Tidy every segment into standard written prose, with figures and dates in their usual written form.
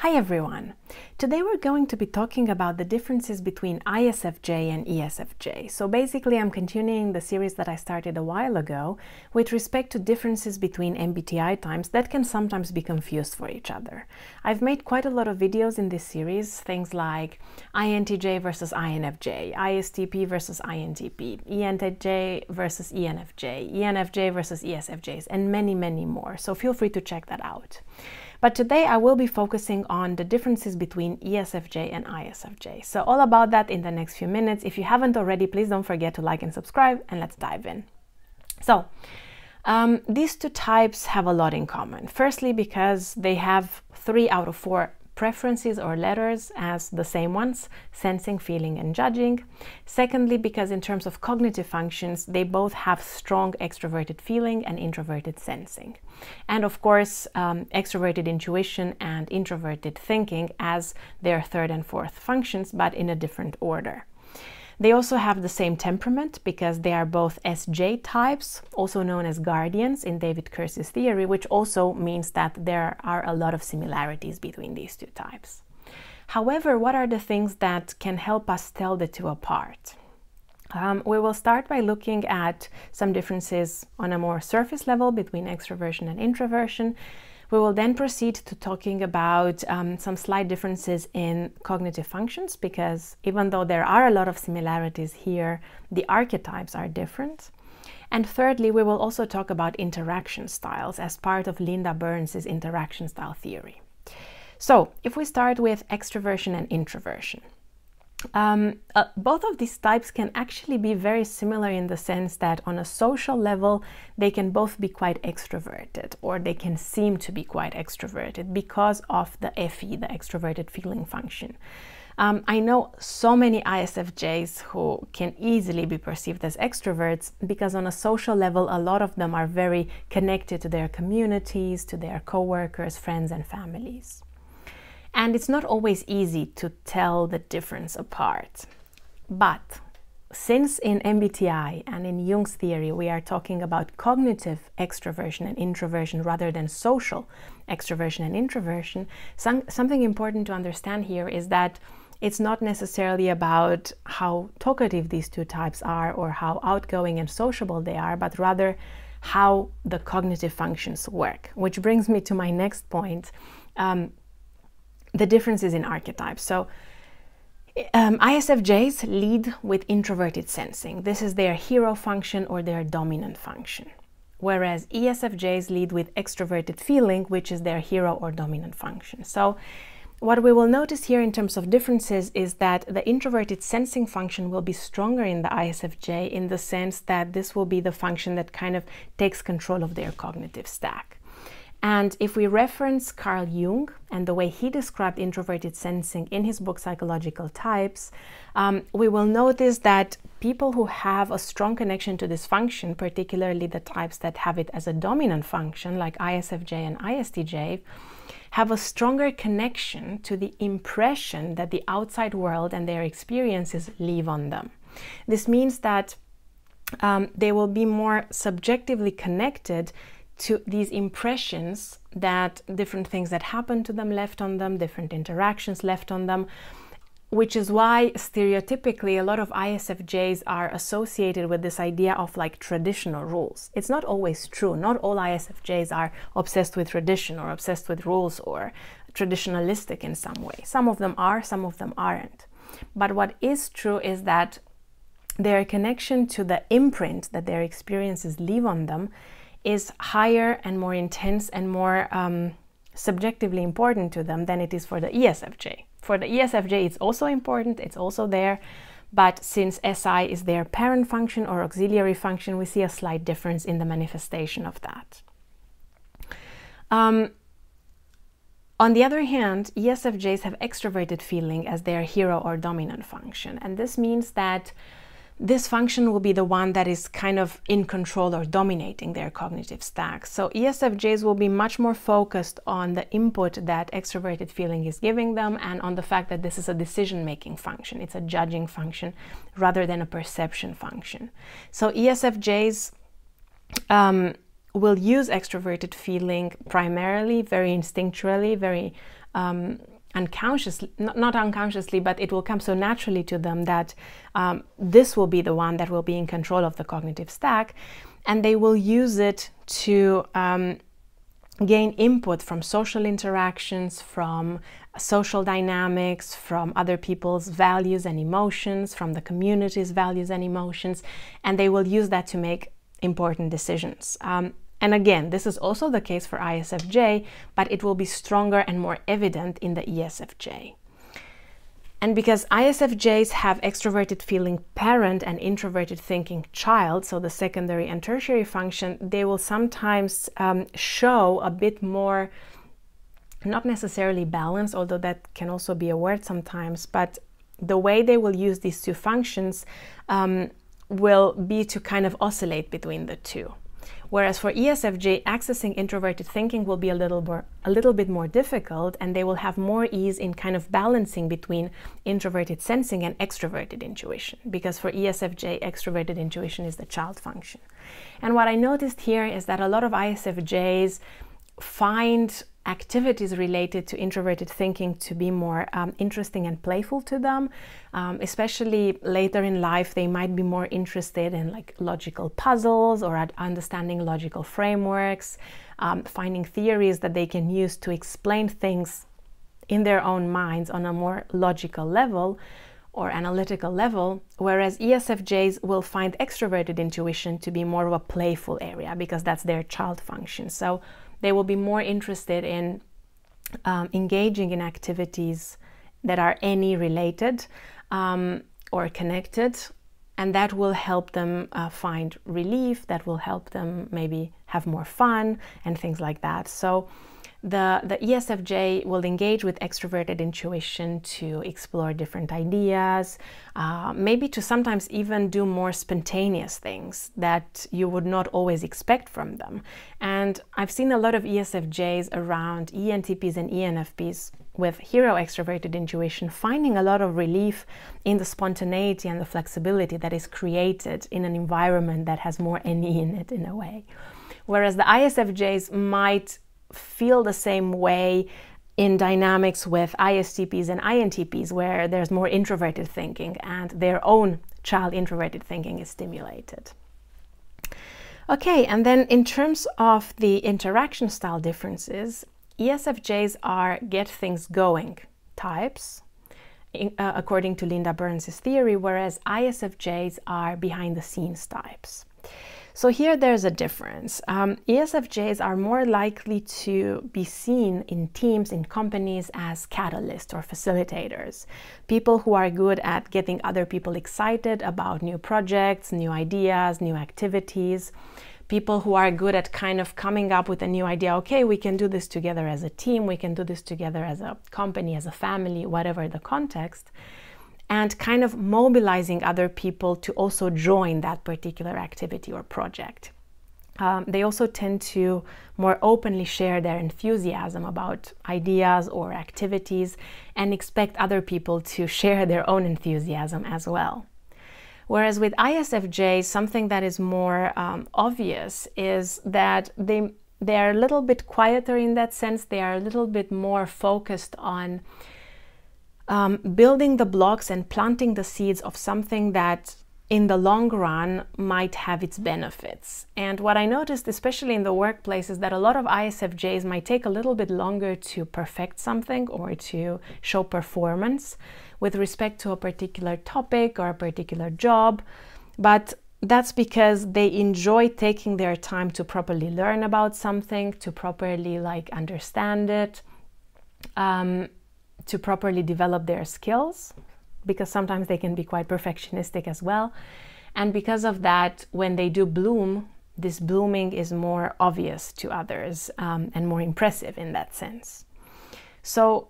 Hi everyone! Today we're going to be talking about the differences between ISFJ and ESFJ. So basically I'm continuing the series that I started a while ago with respect to differences between MBTI types that can sometimes be confused for each other. I've made quite a lot of videos in this series, things like INTJ versus INFJ, ISTP versus INTP, ENTJ versus ENFJ, ENFJ versus ESFJs, and many more. So feel free to check that out. But today I will be focusing on the differences between ESFJ and ISFJ. So all about that in the next few minutes. If you haven't already, please don't forget to like and subscribe, and let's dive in. So these two types have a lot in common. Firstly, because they have 3 out of 4 preferences or letters as the same ones: sensing, feeling, and judging. Secondly, because in terms of cognitive functions, they both have strong extroverted feeling and introverted sensing. And of course, extroverted intuition and introverted thinking as their 3rd and 4th functions, but in a different order. They also have the same temperament because they are both SJ types, also known as guardians in David Kersey's theory, which also means that there are a lot of similarities between these two types. However, what are the things that can help us tell the two apart? We will start by looking at some differences on a more surface level between extraversion and introversion. We will then proceed to talking about some slight differences in cognitive functions, because even though there are a lot of similarities here, the archetypes are different. And thirdly, we will also talk about interaction styles as part of Linda Burns's interaction style theory. So if we start with extraversion and introversion. Both of these types can actually be very similar in the sense that on a social level they can both be quite extroverted, or they can seem to be quite extroverted because of the FE, the extroverted feeling function. I know so many ISFJs who can easily be perceived as extroverts because on a social level a lot of them are very connected to their communities, to their co-workers, friends and families. And it's not always easy to tell the difference apart. But since in MBTI and in Jung's theory we are talking about cognitive extroversion and introversion rather than social extroversion and introversion, something important to understand here is that it's not necessarily about how talkative these two types are or how outgoing and sociable they are, but rather how the cognitive functions work. Which brings me to my next point. The differences in archetypes. So ISFJs lead with introverted sensing. This is their hero function or their dominant function. Whereas ESFJs lead with extroverted feeling, which is their hero or dominant function. So what we will notice here in terms of differences is that the introverted sensing function will be stronger in the ISFJ in the sense that this will be the function that kind of takes control of their cognitive stack. And if we reference Carl Jung and the way he described introverted sensing in his book Psychological Types, we will notice that people who have a strong connection to this function, particularly the types that have it as a dominant function like ISFJ and ISTJ, have a stronger connection to the impression that the outside world and their experiences leave on them. This means that they will be more subjectively connected to these impressions that different things that happen to them left on them, different interactions left on them, which is why stereotypically a lot of ISFJs are associated with this idea of like traditional rules. It's not always true. Not all ISFJs are obsessed with tradition or obsessed with rules or traditionalistic in some way. Some of them are, some of them aren't. But what is true is that their connection to the imprint that their experiences leave on them is higher and more intense and more subjectively important to them than it is for the ESFJ. For the ESFJ, it's also important, it's also there, but since SI is their parent function or auxiliary function, we see a slight difference in the manifestation of that. On the other hand, ESFJs have extroverted feeling as their hero or dominant function, and this means that this function will be the one that is kind of in control or dominating their cognitive stack. So ESFJs will be much more focused on the input that extroverted feeling is giving them and on the fact that this is a decision-making function. It's a judging function rather than a perception function. So ESFJs will use extroverted feeling primarily, very instinctually, very unconsciously, not unconsciously, but it will come so naturally to them that this will be the one that will be in control of the cognitive stack, and they will use it to gain input from social interactions, from social dynamics, from other people's values and emotions, from the community's values and emotions, and they will use that to make important decisions. And again, this is also the case for ISFJ, but it will be stronger and more evident in the ESFJ. And because ISFJs have extroverted feeling parent and introverted thinking child, so the secondary and tertiary function, they will sometimes show a bit more, not necessarily balance, although that can also be a word sometimes, but the way they will use these two functions will be to kind of oscillate between the two. Whereas for ESFJ, accessing introverted thinking will be a little bit more difficult, and they will have more ease in kind of balancing between introverted sensing and extroverted intuition, because for ESFJ, extroverted intuition is the child function. And what I noticed here is that a lot of ISFJs find activities related to introverted thinking to be more interesting and playful to them. Especially later in life, they might be more interested in like logical puzzles or at understanding logical frameworks, finding theories that they can use to explain things in their own minds on a more logical level or analytical level, whereas ESFJs will find extroverted intuition to be more of a playful area because that's their child function. So they will be more interested in engaging in activities that are any related or connected, and that will help them find relief, that will help them maybe have more fun and things like that. So the ESFJ will engage with extroverted intuition to explore different ideas, maybe to sometimes even do more spontaneous things that you would not always expect from them. And I've seen a lot of ESFJs around ENTPs and ENFPs with hero extroverted intuition finding a lot of relief in the spontaneity and the flexibility that is created in an environment that has more NE in it, in a way. Whereas the ISFJs might feel the same way in dynamics with ISTPs and INTPs, where there's more introverted thinking and their own child introverted thinking is stimulated. Okay, and then in terms of the interaction style differences, ESFJs are get things going types, according to Linda Burns' theory, whereas ISFJs are behind the scenes types. So here there's a difference. ESFJs are more likely to be seen in teams, in companies, as catalysts or facilitators. People who are good at getting other people excited about new projects, new ideas, new activities. People who are good at kind of coming up with a new idea. Okay, we can do this together as a team, we can do this together as a company, as a family, whatever the context. And kind of mobilizing other people to also join that particular activity or project. They also tend to more openly share their enthusiasm about ideas or activities and expect other people to share their own enthusiasm as well. Whereas with ISFJ, something that is more obvious is that they are a little bit quieter in that sense. They are a little bit more focused on building the blocks and planting the seeds of something that in the long run might have its benefits. And what I noticed, especially in the workplace, is that a lot of ISFJs might take a little bit longer to perfect something or to show performance with respect to a particular topic or a particular job. But that's because they enjoy taking their time to properly learn about something, to properly understand it, to properly develop their skills, because sometimes they can be quite perfectionistic as well. And because of that, when they do bloom, this blooming is more obvious to others and more impressive in that sense. So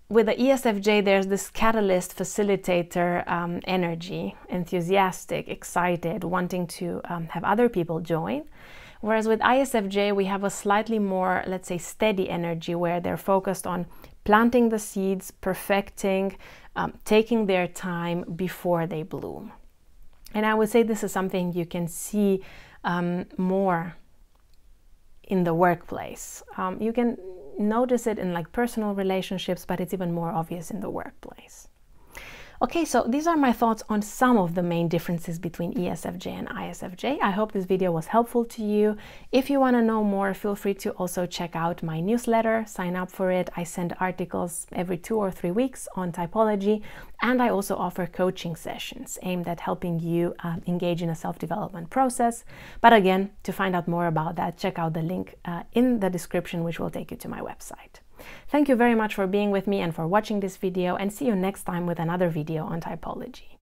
with the ESFJ, there's this catalyst, facilitator energy, enthusiastic, excited, wanting to have other people join. Whereas with ISFJ, we have a slightly more, let's say, steady energy where they're focused on planting the seeds, perfecting, taking their time before they bloom. And I would say this is something you can see more in the workplace. You can notice it in like personal relationships, but it's even more obvious in the workplace. Okay, so these are my thoughts on some of the main differences between ESFJ and ISFJ. I hope this video was helpful to you. If you want to know more, feel free to also check out my newsletter, sign up for it. I send articles every 2 or 3 weeks on typology, and I also offer coaching sessions aimed at helping you engage in a self-development process. But again, to find out more about that, check out the link in the description, which will take you to my website. Thank you very much for being with me and for watching this video, and see you next time with another video on typology.